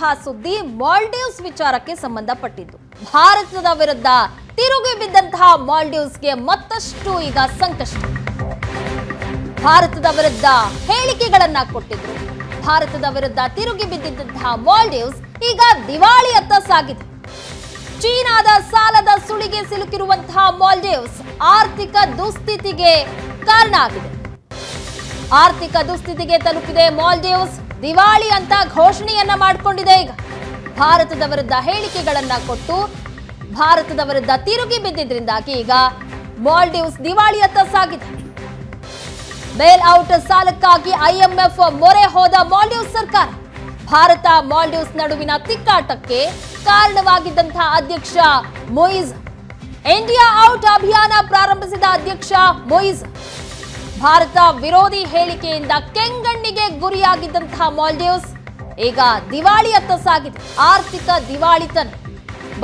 ಇರುವಂತಹ ಸುದ್ದಿ ಮಾಲ್ಡೀವ್ಸ್ ವಿಚಾರಕ್ಕೆ ಸಂಬಂಧಪಟ್ಟಿದ್ದು. ಭಾರತದ ವಿರುದ್ಧ ತಿರುಗಿ ಬಿದ್ದಂತಹ ಮಾಲ್ಡೀವ್ಸ್ಗೆ ಮತ್ತಷ್ಟು ಈಗ ಸಂಕಷ್ಟ. ಭಾರತದ ವಿರುದ್ಧ ಹೇಳಿಕೆಗಳನ್ನ ಕೊಟ್ಟಿದ್ರು. ಭಾರತದ ವಿರುದ್ಧ ತಿರುಗಿ ಬಿದ್ದಿದ್ದಂತಹ ಮಾಲ್ಡೀವ್ಸ್ ಈಗ ದಿವಾಳಿಯತ್ತ ಸಾಗಿದೆ. ಚೀನಾದ ಸಾಲದ ಸುಳಿಗೆ ಸಿಲುಕಿರುವಂತಹ ಮಾಲ್ಡೀವ್ಸ್ ಆರ್ಥಿಕ ದುಸ್ಥಿತಿಗೆ ಕಾರಣ ಆಗಿದೆ. ಆರ್ಥಿಕ ದುಸ್ಥಿತಿಗೆ ತಲುಪಿದೆ ಮಾಲ್ಡೀವ್ಸ್. ದಿವಾಳಿ ಅಂತ ಘೋಷಣೆಯನ್ನ ಮಾಡಿಕೊಂಡಿದೆ. ಈಗ ಭಾರತದ ವಿರುದ್ಧ ಹೇಳಿಕೆಗಳನ್ನ ಕೊಟ್ಟು ಭಾರತದ ವಿರುದ್ಧ ತಿರುಗಿ ಬಿದ್ದಿದ್ರಿಂದಾಗಿ ಈಗ ಮಾಲ್ಡೀವ್ಸ್ ದಿವಾಳಿಯತ್ತ ಸಾಗಿದೆ. ಬೇಲ್ ಔಟ್ ಸಾಲಕ್ಕಾಗಿ IMF ಮೊರೆ ಹೋದ ಮಾಲ್ಡೀವ್ಸ್ ಸರ್ಕಾರ. ಭಾರತ ಮಾಲ್ಡೀವ್ಸ್ ನಡುವಿನ ತಿಕ್ಕಾಟಕ್ಕೆ ಕಾರಣವಾಗಿದ್ದಂತಹ ಅಧ್ಯಕ್ಷ ಮೊಯಿಜ್, ಇಂಡಿಯಾ ಔಟ್ ಅಭಿಯಾನ ಪ್ರಾರಂಭಿಸಿದ ಅಧ್ಯಕ್ಷ ಮೊಯಿಜ್, ಭಾರತ ವಿರೋಧಿ ಹೇಳಿಕೆಯಿಂದ ಕೆಂಗಣ್ಣಿಗೆ ಗುರಿಯಾಗಿದ್ದಂತಹ ಮಾಲ್ಡೀವ್ಸ್ ಈಗ ದಿವಾಳಿಯತ್ತ ಸಾಗಿದೆ. ಆರ್ಥಿಕ ದಿವಾಳಿತನ.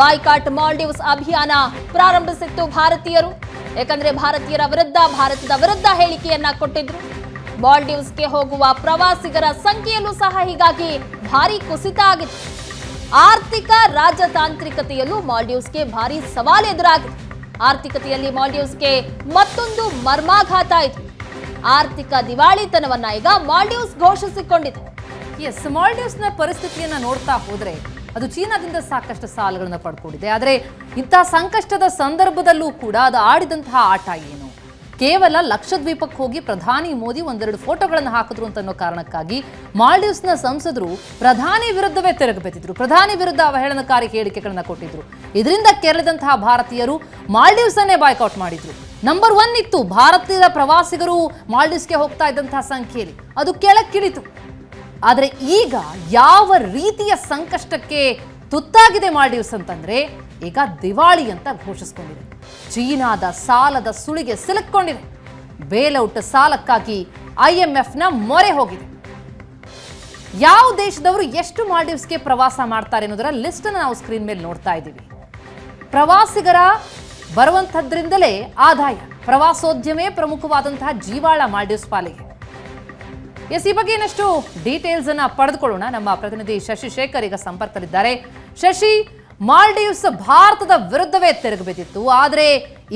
ಬಾಯ್ಕಾಟ್ ಮಾಲ್ಡೀವ್ಸ್ ಅಭಿಯಾನ ಪ್ರಾರಂಭಿಸಿತ್ತು ಭಾರತೀಯರು. ಯಾಕಂದ್ರೆ ಭಾರತದ ವಿರುದ್ಧ ಹೇಳಿಕೆಯನ್ನ ಕೊಟ್ಟಿದ್ರು. ಮಾಲ್ಡೀವ್ಸ್ಗೆ ಹೋಗುವ ಪ್ರವಾಸಿಗರ ಸಂಖ್ಯೆಯಲ್ಲೂ ಸಹ ಹೀಗಾಗಿ ಭಾರಿ ಕುಸಿತ ಆಗಿತ್ತು. ಆರ್ಥಿಕ ರಾಜತಾಂತ್ರಿಕತೆಯಲ್ಲೂ ಮಾಲ್ಡೀವ್ಸ್ಗೆ ಭಾರಿ ಸವಾಲು ಎದುರಾಗಿದೆ. ಆರ್ಥಿಕತೆಯಲ್ಲಿ ಮಾಲ್ಡೀವ್ಸ್ಗೆ ಮತ್ತೊಂದು ಮರ್ಮಾಘಾತ ಆಯಿತು. ಆರ್ಥಿಕ ದಿವಾಳಿತನವನ್ನ ಈಗ ಮಾಲ್ಡೀವ್ಸ್ ಘೋಷಿಸಿಕೊಂಡಿದೆ. ಎಸ್, ಮಾಲ್ಡೀವ್ಸ್ನ ಪರಿಸ್ಥಿತಿಯನ್ನ ನೋಡ್ತಾ ಹೋದ್ರೆ ಅದು ಚೀನಾದಿಂದ ಸಾಕಷ್ಟು ಸಾಲಗಳನ್ನ ಪಡ್ಕೊಂಡಿದೆ. ಆದರೆ ಇಂತಹ ಸಂಕಷ್ಟದ ಸಂದರ್ಭದಲ್ಲೂ ಕೂಡ ಅದು ಆಡಿದಂತಹ ಆಟ ಏನು? ಕೇವಲ ಲಕ್ಷದ್ವೀಪಕ್ಕೆ ಹೋಗಿ ಪ್ರಧಾನಿ ಮೋದಿ ಒಂದೆರಡು ಫೋಟೋಗಳನ್ನು ಹಾಕಿದ್ರು ಅಂತ ಅನ್ನೋ ಕಾರಣಕ್ಕಾಗಿ ಮಾಲ್ಡೀವ್ಸ್ನ ಸಂಸದರು ಪ್ರಧಾನಿ ವಿರುದ್ಧವೇ ತಿರುಗಬೇತಿದ್ರು. ಪ್ರಧಾನಿ ವಿರುದ್ಧ ಅವಹೇಳನಕಾರಿ ಹೇಳಿಕೆಗಳನ್ನ ಕೊಟ್ಟಿದ್ರು. ಇದರಿಂದ ಕೆರಳಿದಂತಹ ಭಾರತೀಯರು ಮಾಲ್ಡೀವ್ಸ್ ಅನ್ನೇ ಬಾಯ್ಕಾಟ್ ಮಾಡಿದ್ರು. ನಂಬರ್ 1 ಇತ್ತು ಭಾರತೀಯ ಪ್ರವಾಸಿಗರು ಮಾಲ್ಡೀವ್ಸ್ಗೆ ಹೋಗ್ತಾ ಇದ್ದಂತಹ ಸಂಖ್ಯೆಯಲ್ಲಿ, ಅದು ಕೆಳಕ್ಕಿಳಿತು. ಆದರೆ ಈಗ ಯಾವ ರೀತಿಯ ಸಂಕಷ್ಟಕ್ಕೆ ತುತ್ತಾಗಿದೆ ಮಾಲ್ಡೀವ್ಸ್ ಅಂತಂದ್ರೆ ಈಗ ದಿವಾಳಿ ಅಂತ ಘೋಷಿಸಿಕೊಂಡಿದೆ. ಚೀನಾದ ಸಾಲದ ಸುಳಿಗೆ ಸಿಲುಕೊಂಡಿದೆ. ಬೇಲ್ಔಟ್ ಸಾಲಕ್ಕಾಗಿ IMFನ ಮೊರೆ ಹೋಗಿದೆ. ಯಾವ ದೇಶದವರು ಎಷ್ಟು ಮಾಲ್ಡೀವ್ಸ್ಗೆ ಪ್ರವಾಸ ಮಾಡ್ತಾರೆ ಅನ್ನೋದರ ಲಿಸ್ಟ್ ನಾವು ಸ್ಕ್ರೀನ್ ಮೇಲೆ ನೋಡ್ತಾ ಇದ್ದೀವಿ. ಪ್ರವಾಸಿಗರ ಬರುವಂಥದ್ರಿಂದಲೇ ಆದಾಯ, ಪ್ರವಾಸೋದ್ಯಮೇ ಪ್ರಮುಖವಾದಂತಹ ಜೀವಾಳ ಮಾಲ್ಡೀವ್ಸ್ ಪಾಲಿಗೆ. ಎಸ್, ಈ ಬಗ್ಗೆ ಇನ್ನಷ್ಟು ಡೀಟೇಲ್ಸ್ ಅನ್ನ ಪಡೆದುಕೊಳ್ಳೋಣ. ನಮ್ಮ ಪ್ರತಿನಿಧಿ ಶಶಿ ಶೇಖರ್ ಈಗ ಸಂಪರ್ಕದಲ್ಲಿದ್ದಾರೆ. ಶಶಿ, ಮಾಲ್ಡೀವ್ಸ್ ಭಾರತದ ವಿರುದ್ಧವೇ ತಿರುಗಬೇಕಿತ್ತು, ಆದರೆ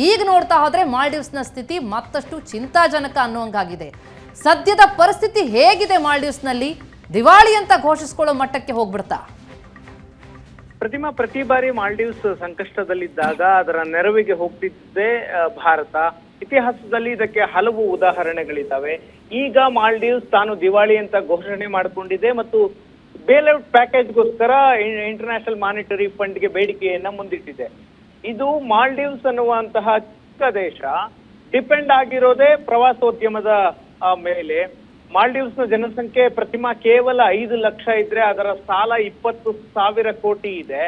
ಈಗ ನೋಡ್ತಾ ಹೋದ್ರೆ ಮಾಲ್ಡೀವ್ಸ್ನ ಸ್ಥಿತಿ ಮತ್ತಷ್ಟು ಚಿಂತಾಜನಕ ಅನ್ನುವಂಗಾಗಿದೆ. ಸದ್ಯದ ಪರಿಸ್ಥಿತಿ ಹೇಗಿದೆ ಮಾಲ್ಡೀವ್ಸ್ನಲ್ಲಿ? ದಿವಾಳಿ ಅಂತ ಘೋಷಿಸಿಕೊಳ್ಳೋ ಮಟ್ಟಕ್ಕೆ ಹೋಗ್ಬಿಡ್ತಾ? ಪ್ರತಿಮಾ, ಪ್ರತಿ ಬಾರಿ ಮಾಲ್ಡೀವ್ಸ್ ಸಂಕಷ್ಟದಲ್ಲಿದ್ದಾಗ ಅದರ ನೆರವಿಗೆ ಹೋಗ್ತಿದ್ದೆ ಭಾರತ. ಇತಿಹಾಸದಲ್ಲಿ ಇದಕ್ಕೆ ಹಲವು ಉದಾಹರಣೆಗಳಿದ್ದಾವೆ. ಈಗ ಮಾಲ್ಡೀವ್ಸ್ ತಾನು ದಿವಾಳಿ ಅಂತ ಘೋಷಣೆ ಮಾಡಿಕೊಂಡಿದೆ ಮತ್ತು ಬೇಲ್ಔಟ್ ಪ್ಯಾಕೇಜ್ಗೋಸ್ಕರ ಇಂಟರ್ನ್ಯಾಷನಲ್ ಮಾನಿಟರಿ ಫಂಡ್ಗೆ ಬೇಡಿಕೆಯನ್ನ ಮುಂದಿಟ್ಟಿದೆ. ಇದು ಮಾಲ್ಡೀವ್ಸ್ ಅನ್ನುವಂತಹ ಚಿಕ್ಕ ದೇಶ ಡಿಪೆಂಡ್ ಆಗಿರೋದೇ ಪ್ರವಾಸೋದ್ಯಮದ ಮೇಲೆ. ಮಾಲ್ಡೀವ್ಸ್ನ ಜನಸಂಖ್ಯೆ ಪ್ರತಿಮಾ ಕೇವಲ 5 ಲಕ್ಷ ಇದ್ರೆ ಅದರ ಸಾಲ 20,000 ಕೋಟಿ ಇದೆ.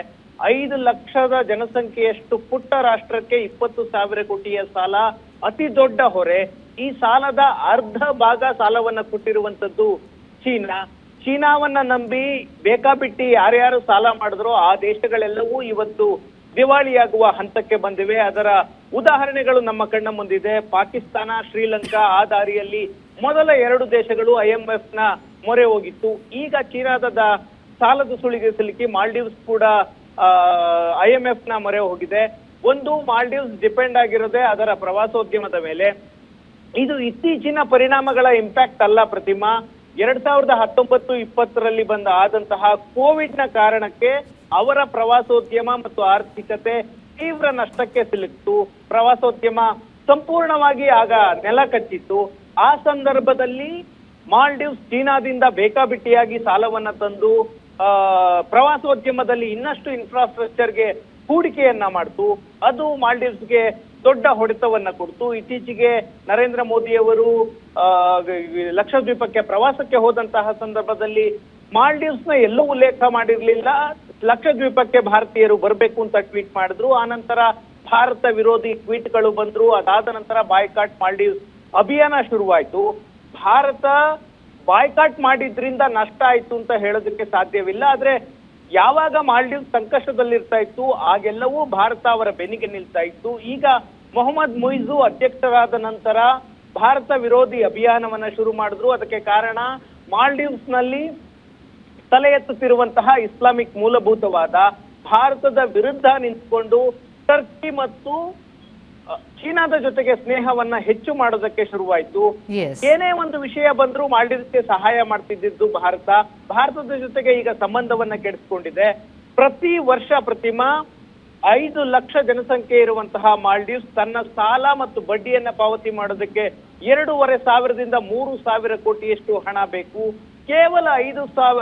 5 ಲಕ್ಷದ ಜನಸಂಖ್ಯೆಯಷ್ಟು ಪುಟ್ಟ ರಾಷ್ಟ್ರಕ್ಕೆ 20,000 ಕೋಟಿಯ ಸಾಲ ಅತಿ ದೊಡ್ಡ ಹೊರೆ. ಈ ಸಾಲದ ಅರ್ಧ ಭಾಗ ಸಾಲವನ್ನ ಕೊಟ್ಟಿರುವಂತದ್ದು ಚೀನಾವನ್ನ ನಂಬಿ ಬೇಕಾಬಿಟ್ಟಿ ಯಾರ್ಯಾರು ಸಾಲ ಮಾಡಿದ್ರೋ ಆ ದೇಶಗಳೆಲ್ಲವೂ ಇವತ್ತು ದಿವಾಳಿಯಾಗುವ ಹಂತಕ್ಕೆ ಬಂದಿವೆ. ಅದರ ಉದಾಹರಣೆಗಳು ನಮ್ಮ ಕಣ್ಣ ಮುಂದಿದೆ. ಪಾಕಿಸ್ತಾನ, ಶ್ರೀಲಂಕಾ ಆ ದಾರಿಯಲ್ಲಿ ಮೊದಲ 2 ದೇಶಗಳು IMFನ ಮೊರೆ ಹೋಗಿತ್ತು. ಈಗ ಚೀನಾದ ಸಾಲದ ಸುಳಿಗೆ ಸಿಲುಕಿ ಮಾಲ್ಡೀವ್ಸ್ ಕೂಡ IMFನ ಮೊರೆ ಹೋಗಿದೆ. ಒಂದು, ಮಾಲ್ಡೀವ್ಸ್ ಡಿಪೆಂಡ್ ಆಗಿರೋದೇ ಅದರ ಪ್ರವಾಸೋದ್ಯಮದ ಮೇಲೆ. ಇದು ಇತ್ತೀಚಿನ ಪರಿಣಾಮಗಳ ಇಂಪ್ಯಾಕ್ಟ್ ಅಲ್ಲ ಪ್ರತಿಮಾ. 2019-20 ಆದಂತಹ ಕೋವಿಡ್ನ ಕಾರಣಕ್ಕೆ ಅವರ ಪ್ರವಾಸೋದ್ಯಮ ಮತ್ತು ಆರ್ಥಿಕತೆ ತೀವ್ರ ನಷ್ಟಕ್ಕೆ ಸಿಲುಕಿತು. ಪ್ರವಾಸೋದ್ಯಮ ಸಂಪೂರ್ಣವಾಗಿ ಆಗ ನೆಲ ಕಚ್ಚಿತ್ತು. ಆ ಸಂದರ್ಭದಲ್ಲಿ ಮಾಲ್ಡೀವ್ಸ್ ಚೀನಾದಿಂದ ಬೇಕಾಬಿಟ್ಟಿಯಾಗಿ ಸಾಲವನ್ನ ತಂದು ಪ್ರವಾಸೋದ್ಯಮದಲ್ಲಿ ಇನ್ನಷ್ಟು ಇನ್ಫ್ರಾಸ್ಟ್ರಕ್ಚರ್ಗೆ ಹೂಡಿಕೆಯನ್ನ ಮಾಡ್ತು. ಅದು ಮಾಲ್ಡೀವ್ಸ್ಗೆ ದೊಡ್ಡ ಹೊಡೆತವನ್ನ ಕೊಡ್ತು. ಇತ್ತೀಚೆಗೆ ನರೇಂದ್ರ ಮೋದಿಯವರು ಲಕ್ಷದ್ವೀಪಕ್ಕೆ ಪ್ರವಾಸಕ್ಕೆ ಹೋದಂತಹ ಸಂದರ್ಭದಲ್ಲಿ ಮಾಲ್ಡೀವ್ಸ್ನ ಎಲ್ಲೂ ಉಲ್ಲೇಖ ಮಾಡಿರ್ಲಿಲ್ಲ. ಲಕ್ಷದ್ವೀಪಕ್ಕೆ ಭಾರತೀಯರು ಬರಬೇಕು ಅಂತ ಟ್ವೀಟ್ ಮಾಡಿದ್ರು. ಆನಂತರ ಭಾರತ ವಿರೋಧಿ ಟ್ವೀಟ್ಗಳು ಬಂದ್ರು. ಅದಾದ ನಂತರ ಬಾಯ್ಕಾಟ್ ಮಾಲ್ಡೀವ್ಸ್ ಅಭಿಯಾನ ಶುರುವಾಯ್ತು. ಭಾರತ ಬಾಯ್ಕಾಟ್ ಮಾಡಿದ್ರಿಂದ ನಷ್ಟ ಆಯ್ತು ಅಂತ ಹೇಳೋದಕ್ಕೆ ಸಾಧ್ಯವಿಲ್ಲ. ಆದ್ರೆ ಯಾವಾಗ ಮಾಲ್ಡೀವ್ಸ್ ಸಂಕಷ್ಟದಲ್ಲಿರ್ತಾ ಇತ್ತು ಆಗೆಲ್ಲವೂ ಭಾರತ ಅವರ ಬೆನ್ನಿಗೆ ನಿಲ್ತಾ ಇತ್ತು. ಈಗ ಮೊಹಮ್ಮದ್ ಮೊಯಿಜು ಅಧ್ಯಕ್ಷರಾದ ನಂತರ ಭಾರತ ವಿರೋಧಿ ಅಭಿಯಾನವನ್ನ ಶುರು ಮಾಡಿದ್ರು. ಅದಕ್ಕೆ ಕಾರಣ ಮಾಲ್ಡೀವ್ಸ್ ನಲ್ಲಿ ತಲೆ ಎತ್ತುತ್ತಿರುವಂತಹ ಇಸ್ಲಾಮಿಕ್ ಮೂಲಭೂತವಾದ ಭಾರತದ ವಿರುದ್ಧ ನಿಂತ್ಕೊಂಡು ಟರ್ಕಿ ಮತ್ತು ಚೀನಾದ ಜೊತೆಗೆ ಸ್ನೇಹವನ್ನ ಹೆಚ್ಚು ಮಾಡೋದಕ್ಕೆ ಶುರುವಾಯಿತು. Yes. ಏನೇ ಒಂದು ವಿಷಯ ಬಂದ್ರೂ ಮಾಲ್ಡೀವ್ಸ್ಗೆ ಸಹಾಯ ಮಾಡ್ತಿದ್ದು ಭಾರತದ ಜೊತೆಗೆ ಈಗ ಸಂಬಂಧವನ್ನ ಕೆಡಿಸ್ಕೊಂಡಿದೆ. ಪ್ರತಿ ವರ್ಷ ಪ್ರತಿಮಾ 5 ಲಕ್ಷ ಜನಸಂಖ್ಯೆ ಇರುವಂತಹ ಮಾಲ್ಡೀವ್ಸ್ ತನ್ನ ಸಾಲ ಮತ್ತು ಬಡ್ಡಿಯನ್ನ ಪಾವತಿ ಮಾಡೋದಕ್ಕೆ 2,500 3,000 ಕೋಟಿಯಷ್ಟು ಹಣ ಬೇಕು. ಕೇವಲ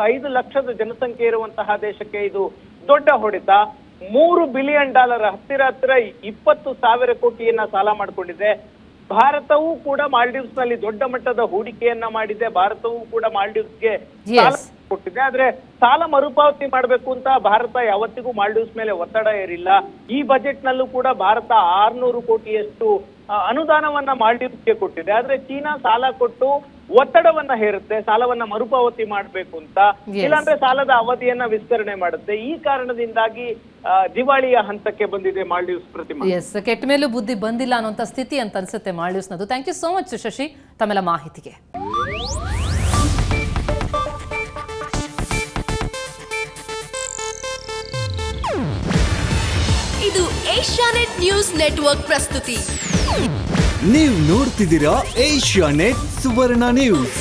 5 ಲಕ್ಷದ ಜನಸಂಖ್ಯೆ ಇರುವಂತಹ ದೇಶಕ್ಕೆ ಇದು ದೊಡ್ಡ ಹೊಡೆತ. $3 ಬಿಲಿಯನ್ ಹತ್ತಿರ 20,000 ಕೋಟಿಯನ್ನ ಸಾಲ ಮಾಡಿಕೊಂಡಿದೆ. ಭಾರತವೂ ಕೂಡ ಮಾಲ್ಡೀವ್ಸ್ ನಲ್ಲಿ ದೊಡ್ಡ ಮಟ್ಟದ ಹೂಡಿಕೆಯನ್ನ ಮಾಡಿದೆ. ಭಾರತವೂ ಕೂಡ ಮಾಲ್ಡೀವ್ಸ್ಗೆ ಸಾಲ ಕೊಟ್ಟಿದೆ. ಆದ್ರೆ ಸಾಲ ಮರುಪಾವತಿ ಮಾಡಬೇಕು ಅಂತ ಭಾರತ ಯಾವತ್ತಿಗೂ ಮಾಲ್ಡೀವ್ಸ್ ಮೇಲೆ ಒತ್ತಡ ಏರಿಲ್ಲ. ಈ ಬಜೆಟ್ ನಲ್ಲೂ ಕೂಡ ಭಾರತ 600 ಕೋಟಿಯಷ್ಟು ಅನುದಾನವನ್ನ ಮಾಲ್ಡೀವ್ಸ್ಗೆ ಕೊಟ್ಟಿದೆ. ಆದ್ರೆ ಚೀನಾ ಸಾಲ ಕೊಟ್ಟು ಒತ್ತಡವನ್ನ ಹೇರುತ್ತೆ, ಸಾಲವನ್ನ ಮರುಪಾವತಿ ಮಾಡಬೇಕು ಅಂತ, ಇಲ್ಲಾಂದ್ರೆ ಸಾಲದ ಅವಧಿಯನ್ನ ವಿಸ್ತರಣೆ ಮಾಡುತ್ತೆ. ಈ ಕಾರಣದಿಂದಾಗಿ ದಿವಾಳಿಯ ಹಂತಕ್ಕೆ ಬಂದಿದೆ ಮಾಲ್ಡೀವ್ಸ್. ಪ್ರತಿಮಾ, ಎಸ್, ಕೆಟ್ಟ ಮೇಲೂ ಬುದ್ಧಿ ಬಂದಿಲ್ಲ ಅನ್ನುವಂಥ ಸ್ಥಿತಿ ಅಂತ ಅನ್ಸುತ್ತೆ ಮಾಲ್ಡೀವ್ಸ್ನದು. Thank you so much Shashi ತಮ್ಮೆಲ್ಲ ಮಾಹಿತಿಗೆ. ಇದು ಏಷ್ಯಾನೆಟ್ ನ್ಯೂಸ್ ನೆಟ್ವರ್ಕ್ ಪ್ರಸ್ತುತಿ. ನೀವು ನೋಡ್ತಿದ್ದೀರಾ ಏಷ್ಯಾನೆಟ್ ಸುವರ್ಣ ನ್ಯೂಸ್.